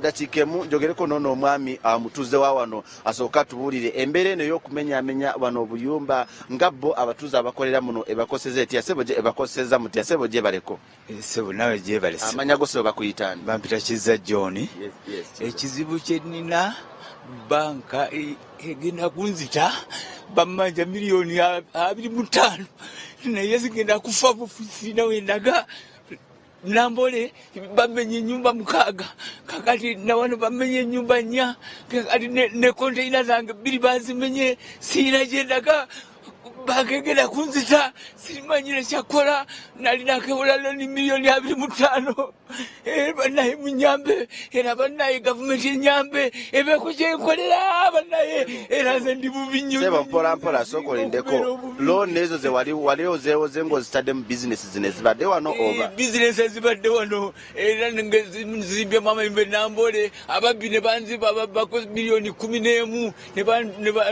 mudakiikemu njogereko nono omwami amutuze wa wano asooka tubuulire embeera eno y'okumenyaamenya wano obuyumba nga bo abatuuze abakolera muno ebakoseza etya sebo gye ebakoseza mutya sebo gye baleko sebo nawe gye balese amanya go sebo bakuyitaani bampita Kizza John ekizibu kye nnina banka egenda kunzita bamanja miliyoni 25 naye zigenda kufa bufisina wendaga nambole bamenye nyumba 6 kakati na wano bamenye nyumba 4 kakati ne container zange 2 bazimenye sina jendaga bakegera kunzita simanyire kyakola nalina kebula ni miliyoni 25 banaye munyambe era banaye government enyambe ebeko kyenkolera banaye era nze ndi bubinyo sebo mpola sokolindeko loan ezo ze wali ozeewoze ng'ozitadde mu business zine zibadde wano oba business ezibadde wano era nzimbye amayumba nambole ababbi ne banziba babako miliyoni 11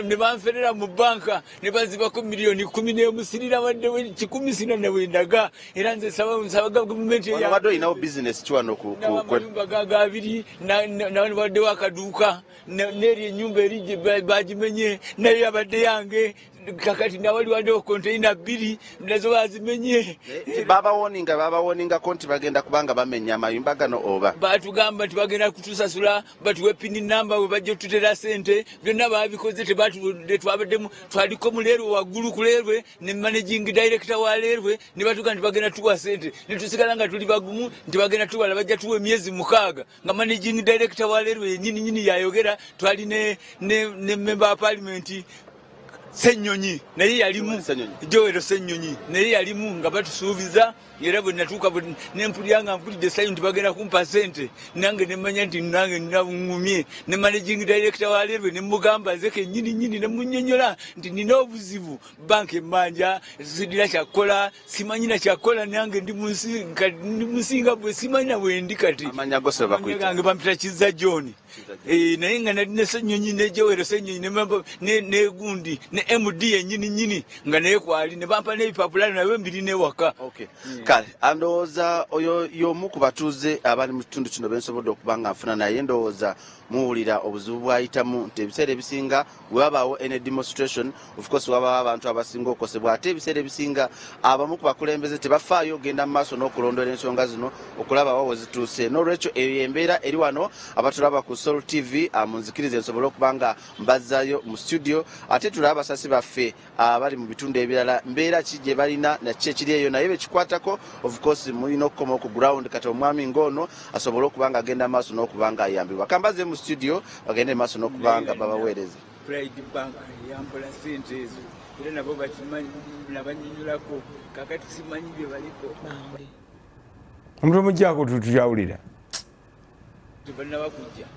ne banferera mu banka ne banzibako miliyoni 11 sirira badde 10 sina ne wendaga era nze saba government ya wadde inawo business kiwano ku amayumba gaga abiri na wadde wakaduuka neri enyumba erije bagimenye nayo abadde yange kakati nawali wadde container 2 nazo bazimenye baba woninga konti bagenda kubanga bamenya amayumba gano oba batugamba nti bagenda kutusasula batuwe pin number we bajje tutera ssente byonna babikoze twabaddemu twaliko muleero waggulu kuleerwe ne managing director wa leerwe ne batuga nti bagenda tuwa ssente ne tusigala nga tuli bagumu nti bagenda tuwala bajja tuwe emyezi 6 nga managing director wa leerwe nyini yayogera twali ne member of parliament Senyonyi naye yalimu Joero Senyonyi naye yalimu nga batusuubiza era bwe natuuka nempulira mpulidde sayo nti bagenda kumpa ssente nange nemmanya nti nange nangumye ne managing director wa leerwe ne mugamba zeke nyini ne munnyonnyola nti nina obuzibu banka emmanja sidira kyakola simanyina kyakola nange ndi musinga bwe simanyina bwendi kati amanya gose gange bampita Kizza John naye nga nali ne Senyonyi ne Joero Senyonyi ne gundi ne MD nyini nga naye kwali ne bampa n'ebipapula nawe mbiri n'ewaka kale andowooza oyo y'omu ku batuuze abali mu kitundu kino bensobodde okubanga nfuna naye ndowooza muwulira obuzibu bwayitamu nti ebiseera ebisinga bwe wabaawo ene demonstration of course wabaawo abantu abasinga okosebwa ate ebiseera ebisinga abamu ku bakulembeze tebafaayo ogenda mu maaso n'okulondoola ensonga zino okulaba awo wezituuse n'olwekyo eyo embeera eri wano abatulaba ku Soul TV munzikirize nsobole okubanga mbazzaayo mu studio ate tulaba abasasi baffe abali mu bitundu ebirala mbeera ki gye balina nakyo ekiri eyo naye bekikwatako of course mulina okukoma ku ground kati omwami ng'ono asobole okubanga agenda maaso n'okubanga ayambibwa kambaze mu studio bagende maaso n'okubanga babaweereza Pride Bank yampola ssente ezo era nabo bakimanyi nabanyinyulako kakati simanyi bye baliko omuntu omujjaako tutuyawulira tebanaba kujja